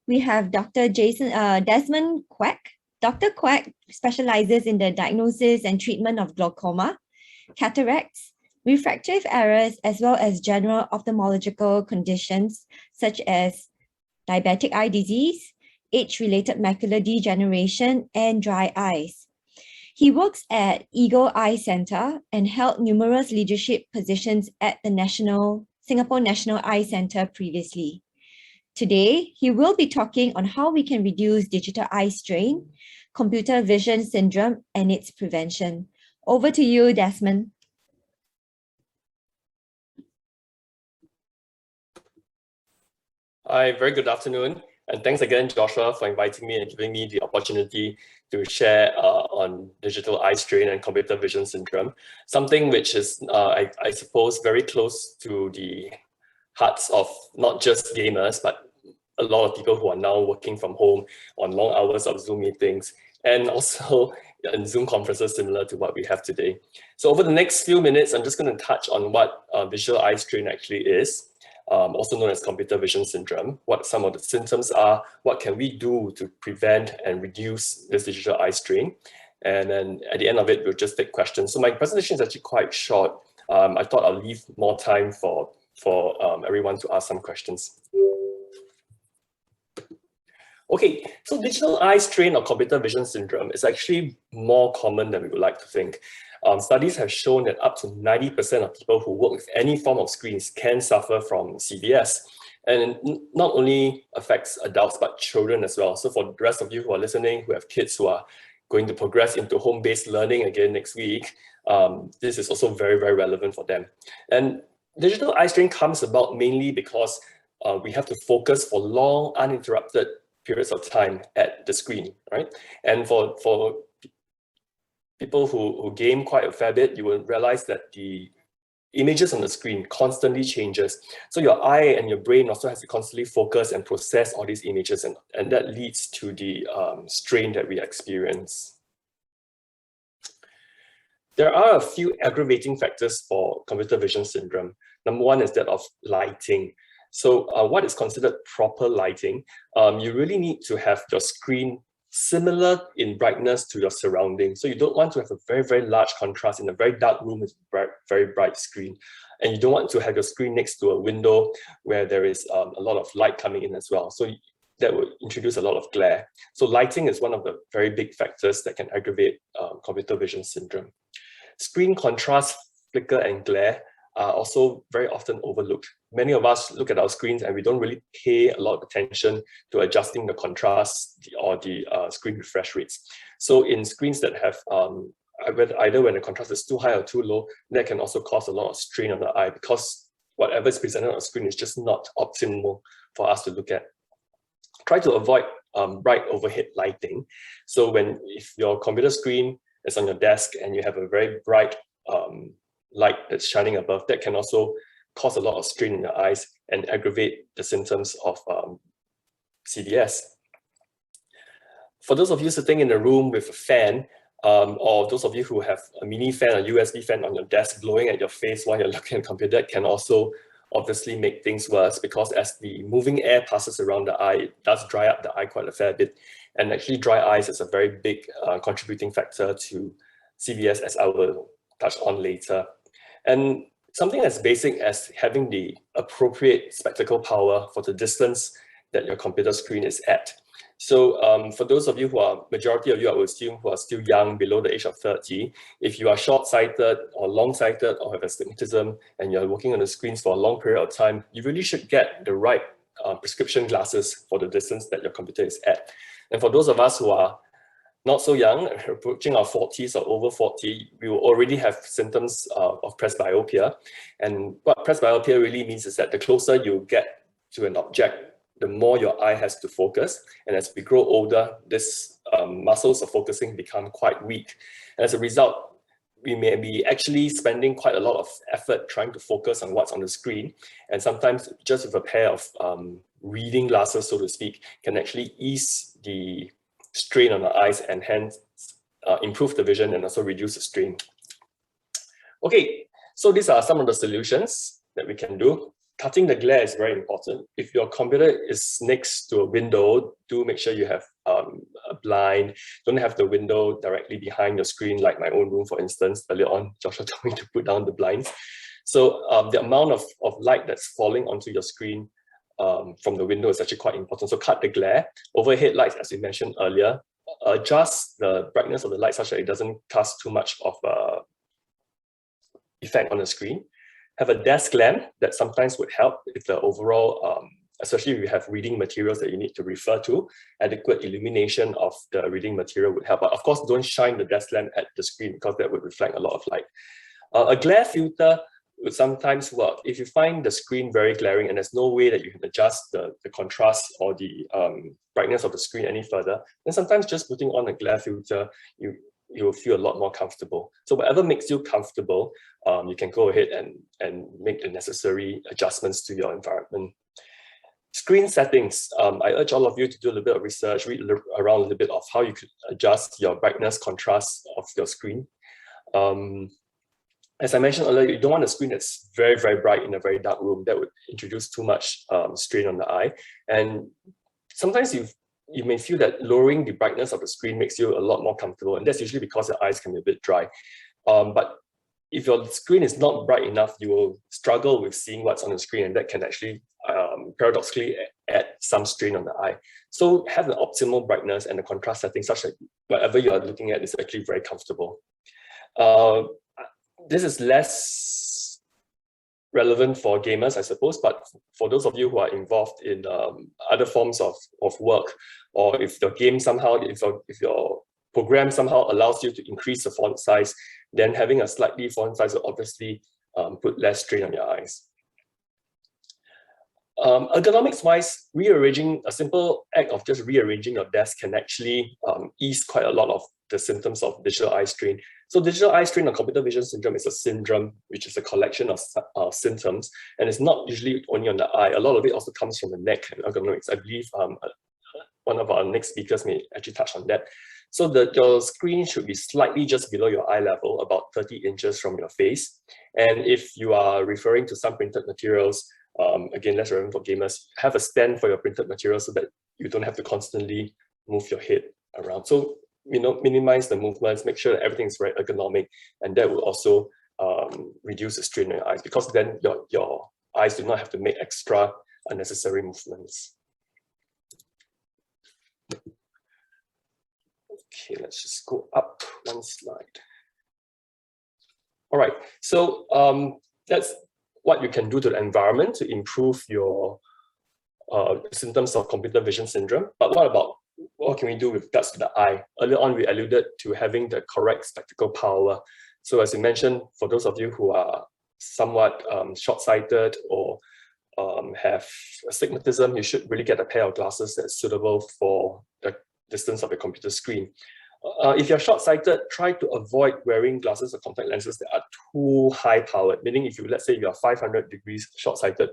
we have Desmond Quek. Dr. Quek specializes in the diagnosis and treatment of glaucoma, cataracts, refractive errors, as well as general ophthalmological conditions such as diabetic eye disease, age-related macular degeneration, and dry eyes. He works at Eagle Eye Centre and held numerous leadership positions at the Singapore National Eye Centre previously. Today, he will be talking on how we can reduce digital eye strain, computer vision syndrome, and its prevention. Over to you, Desmond. Hi, very good afternoon. And thanks again, Joshua, for inviting me and giving me the opportunity to share on digital eye strain and computer vision syndrome, something which is, I suppose, very close to the hearts of not just gamers, but a lot of people who are now working from home on long hours of Zoom meetings and also in Zoom conferences similar to what we have today. So over the next few minutes, I'm just going to touch on what visual eye strain actually is, also known as computer vision syndrome, what some of the symptoms are, what can we do to prevent and reduce this digital eye strain. And then at the end of it, we'll just take questions. So my presentation is actually quite short. I thought I'll leave more time for everyone to ask some questions. Okay, so digital eye strain or computer vision syndrome is actually more common than we would like to think. Studies have shown that up to 90% of people who work with any form of screens can suffer from CVS. And it not only affects adults, but children as well. So for the rest of you who are listening, who have kids who are going to progress into home-based learning again next week, this is also very, very relevant for them. And digital eye strain comes about mainly because we have to focus for long, uninterrupted periods of time at the screen, right? And for people who game quite a fair bit, you will realize that the images on the screen constantly changes. So your eye and your brain also has to constantly focus and process all these images, and that leads to the strain that we experience. There are a few aggravating factors for computer vision syndrome. Number one is that of lighting. So what is considered proper lighting? You really need to have your screen similar in brightness to your surroundings. So you don't want to have a very, very large contrast in a very dark room with very bright screen. And you don't want to have your screen next to a window where there is a lot of light coming in as well. So that would introduce a lot of glare. So lighting is one of the very big factors that can aggravate computer vision syndrome. Screen contrast, flicker, and glare are also very often overlooked. Many of us look at our screens and we don't really pay a lot of attention to adjusting the contrast or the screen refresh rates. So in screens that have either when the contrast is too high or too low, that can also cause a lot of strain on the eye because whatever is presented on the screen is just not optimal for us to look at. Try to avoid bright overhead lighting. So if your computer screen is on your desk and you have a very bright light that's shining above, that can also cause a lot of strain in your eyes and aggravate the symptoms of CVS. For those of you sitting in a room with a fan, or those of you who have a mini fan or USB fan on your desk blowing at your face while you're looking at a computer, that can also obviously make things worse because as the moving air passes around the eye, it does dry up the eye quite a fair bit. And actually dry eyes is a very big contributing factor to CVS, as I will touch on later. And something as basic as having the appropriate spectacle power for the distance that your computer screen is at. So for those of you majority of you, I would assume, who are still young, below the age of 30, if you are short-sighted or long-sighted or have astigmatism and you're working on the screens for a long period of time, you really should get the right prescription glasses for the distance that your computer is at. And for those of us who are not so young, approaching our 40s or over 40, we will already have symptoms of presbyopia. And what presbyopia really means is that the closer you get to an object, the more your eye has to focus. And as we grow older, these muscles of focusing become quite weak. And as a result, we may be actually spending quite a lot of effort trying to focus on what's on the screen. And sometimes just with a pair of reading glasses, so to speak, can actually ease the strain on the eyes and hence improve the vision and also reduce the strain. Okay, so these are some of the solutions that we can do. cutting the glare is very important. If your computer is next to a window, do make sure you have a blind. Don't have the window directly behind your screen, like my own room, for instance. Earlier on, Joshua told me to put down the blinds. So the amount of light that's falling onto your screen from the window is actually quite important. So cut the glare. Overhead lights, as we mentioned earlier, adjust the brightness of the light such that it doesn't cast too much of effect on the screen. Have a desk lamp that sometimes would help if the overall, especially if you have reading materials that you need to refer to, adequate illumination of the reading material would help. But of course, don't shine the desk lamp at the screen because that would reflect a lot of light. A glare filter would sometimes work. If you find the screen very glaring and there's no way that you can adjust the contrast or the brightness of the screen any further, then sometimes just putting on a glare filter, you will feel a lot more comfortable. So whatever makes you comfortable, you can go ahead and make the necessary adjustments to your environment. Screen settings. I urge all of you to do a little bit of research, read around a little bit of how you could adjust your brightness, contrast of your screen. As I mentioned earlier, you don't want a screen that's very, very bright in a very dark room. That would introduce too much strain on the eye. And sometimes you may feel that lowering the brightness of the screen makes you a lot more comfortable, and that's usually because your eyes can be a bit dry. But if your screen is not bright enough, you will struggle with seeing what's on the screen, and that can actually paradoxically add some strain on the eye. So have an optimal brightness and the contrast setting such that whatever you are looking at is actually very comfortable. This is less relevant for gamers, I suppose, but for those of you who are involved in other forms of work, or if your game somehow, if your program somehow allows you to increase the font size, then having a slightly font size will obviously put less strain on your eyes. Ergonomics-wise, rearranging, a simple act of just rearranging your desk can actually ease quite a lot of the symptoms of digital eye strain. So digital eye strain or computer vision syndrome is a syndrome, which is a collection of symptoms, and it's not usually only on the eye. A lot of it also comes from the neck and ergonomics. I believe one of our next speakers may actually touch on that. So your screen should be slightly just below your eye level, about 30 inches from your face. And if you are referring to some printed materials, again, less relevant for gamers, have a stand for your printed material so that you don't have to constantly move your head around. So, minimize the movements, make sure that everything is very ergonomic, and that will also reduce the strain on your eyes, because then your eyes do not have to make extra unnecessary movements. Okay, let's just go up one slide. All right, so that's what you can do to the environment to improve your symptoms of computer vision syndrome. But what can we do with regards to the eye? Earlier on, we alluded to having the correct spectacle power. So as you mentioned, for those of you who are somewhat short-sighted or have astigmatism, you should really get a pair of glasses that's suitable for the distance of your computer screen. If you're short-sighted, try to avoid wearing glasses or contact lenses that are too high-powered, meaning if you, let's say you are 500 degrees short-sighted,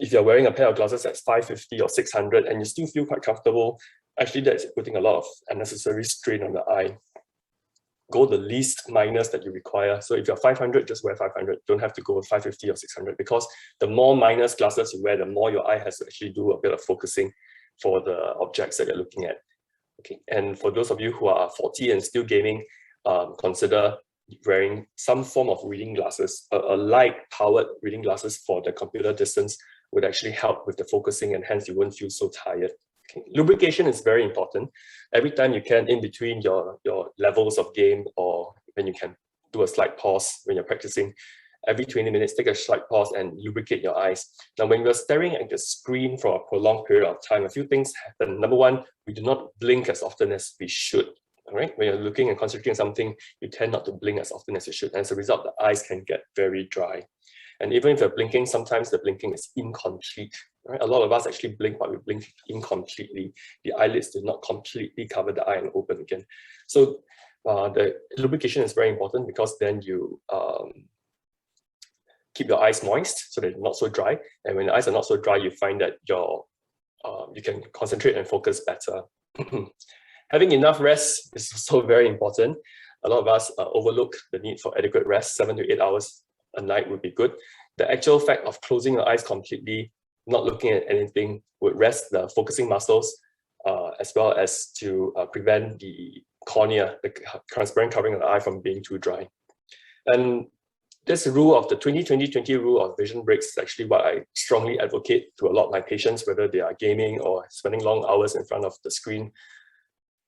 if you're wearing a pair of glasses that's 550 or 600 and you still feel quite comfortable, actually that's putting a lot of unnecessary strain on the eye. Go the least minus that you require. So if you're 500, just wear 500. Don't have to go with 550 or 600, because the more minus glasses you wear, the more your eye has to actually do a bit of focusing for the objects that you're looking at. Okay, and for those of you who are 40 and still gaming, consider wearing some form of reading glasses. A light-powered reading glasses for the computer distance would actually help with the focusing, and hence you won't feel so tired. Okay. Lubrication is very important. Every time you can, in between your levels of game, or when you can do a slight pause when you're practicing, every 20 minutes, take a slight pause and lubricate your eyes. Now, when we're staring at the screen for a prolonged period of time, a few things happen. Number one, we do not blink as often as we should. All right, when you're looking and concentrating on something, you tend not to blink as often as you should. And as a result, the eyes can get very dry. And even if you're blinking, sometimes the blinking is incomplete. Right? A lot of us actually blink, but we blink incompletely. The eyelids do not completely cover the eye and open again. So the lubrication is very important, because then you keep your eyes moist so that they're not so dry. And when the eyes are not so dry, you find that you can concentrate and focus better. Having enough rest is also very important. A lot of us overlook the need for adequate rest. 7 to 8 hours a night would be good. the actual fact of closing your eyes completely, not looking at anything, would rest the focusing muscles, as well as to prevent the cornea, the transparent covering of the eye, from being too dry. And this rule of the 20-20-20 rule of vision breaks is actually what I strongly advocate to a lot of my patients, whether they are gaming or spending long hours in front of the screen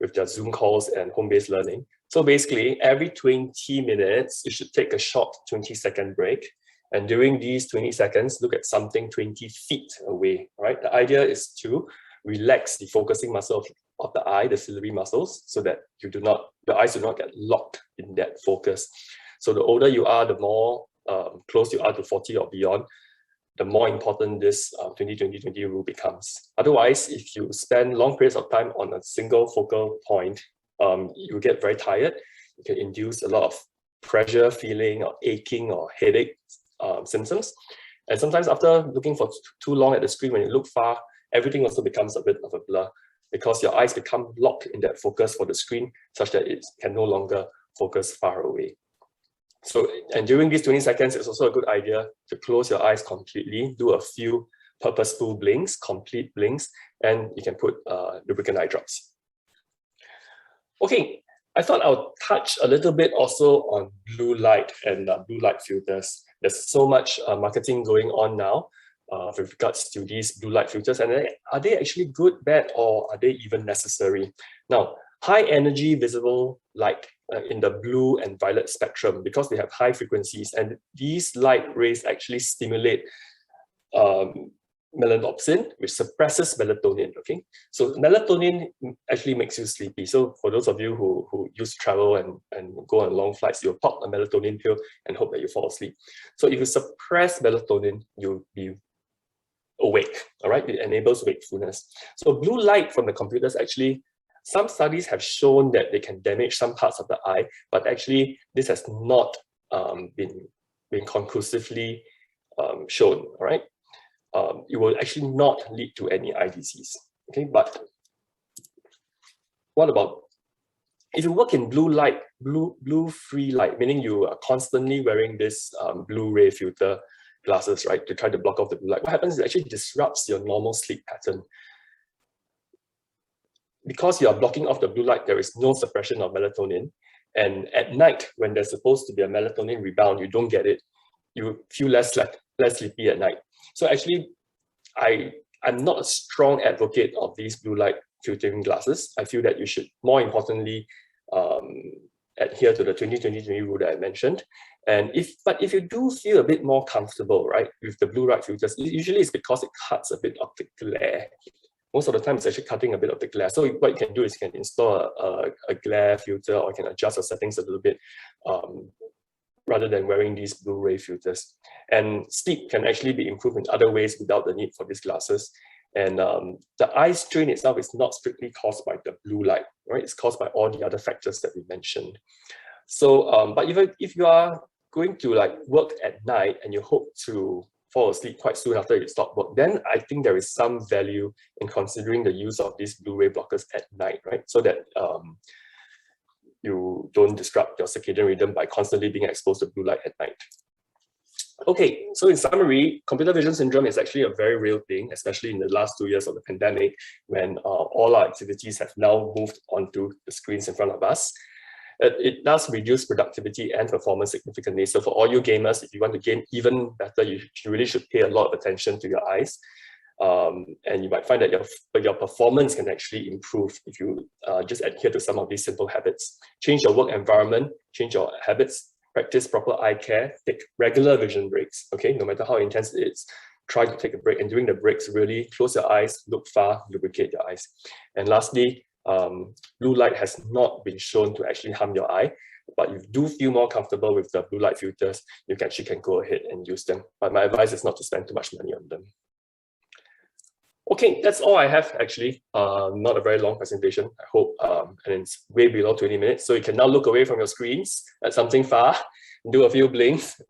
with their Zoom calls and home-based learning. So basically, every 20 minutes, you should take a short 20-second break. And during these 20 seconds, look at something 20 feet away, right? The idea is to relax the focusing muscle of the eye, the ciliary muscles, so that the eyes do not get locked in that focus. So the older you are, the more close you are to 40 or beyond, the more important this 20-20-20 rule becomes. Otherwise, if you spend long periods of time on a single focal point, you get very tired. You can induce a lot of pressure feeling or aching or headache symptoms. And sometimes after looking for too long at the screen, when you look far, everything also becomes a bit of a blur because your eyes become locked in that focus for the screen such that it can no longer focus far away. So, and during these 20 seconds, it's also a good idea to close your eyes completely, do a few purposeful blinks, complete blinks, and you can put lubricant eye drops. Okay, I thought I'll touch a little bit also on blue light and blue light filters. There's so much marketing going on now with regards to these blue light filters, and are they actually good, bad, or are they even necessary? Now, high energy visible light in the blue and violet spectrum, because they have high frequencies, and these light rays actually stimulate melanopsin, which suppresses melatonin. Okay, so melatonin actually makes you sleepy. So for those of you who used to travel and go on long flights, you'll pop a melatonin pill and hope that you fall asleep. So if you suppress melatonin, you'll be awake. All right, it enables wakefulness. So blue light from the computers actually, some studies have shown that they can damage some parts of the eye, but actually this has not been conclusively shown. All right. It will actually not lead to any eye disease. Okay, but what about if you work in blue light, blue free light, meaning you are constantly wearing this blue ray filter glasses, right, to try to block off the blue light? What happens is it actually disrupts your normal sleep pattern. Because you are blocking off the blue light, there is no suppression of melatonin. And at night, when there's supposed to be a melatonin rebound, you don't get it. You feel less sleepy at night. So actually, I'm not a strong advocate of these blue light filtering glasses. I feel that you should, more importantly, adhere to the 20-20-20 rule that I mentioned. And but if you do feel a bit more comfortable, right, with the blue light filters, usually it's because it cuts a bit of the glare. Most of the time, it's actually cutting a bit of the glare. So what you can do is you can install a glare filter, or you can adjust the settings a little bit rather than wearing these blue ray filters. And sleep can actually be improved in other ways without the need for these glasses. And the eye strain itself is not strictly caused by the blue light, right? It's caused by all the other factors that we mentioned. So, but if you are going to like work at night and you hope to fall asleep quite soon after you stop work, then I think there is some value in considering the use of these blue ray blockers at night, right? So that you don't disrupt your circadian rhythm by constantly being exposed to blue light at night. Okay, so in summary, computer vision syndrome is actually a very real thing, especially in the last 2 years of the pandemic, when all our activities have now moved onto the screens in front of us. It does reduce productivity and performance significantly. So for all you gamers, if you want to game even better, you really should pay a lot of attention to your eyes. And you might find that your performance can actually improve if you just adhere to some of these simple habits. Change your work environment, change your habits, practice proper eye care, take regular vision breaks, okay? No matter how intense it is, try to take a break. And during the breaks, really close your eyes, look far, lubricate your eyes. And lastly, blue light has not been shown to actually harm your eye, but you do feel more comfortable with the blue light filters, you actually can go ahead and use them. But my advice is not to spend too much money on them. Okay, that's all I have actually. Not a very long presentation, I hope, and it's way below 20 minutes. So you can now look away from your screens at something far, do a few blinks,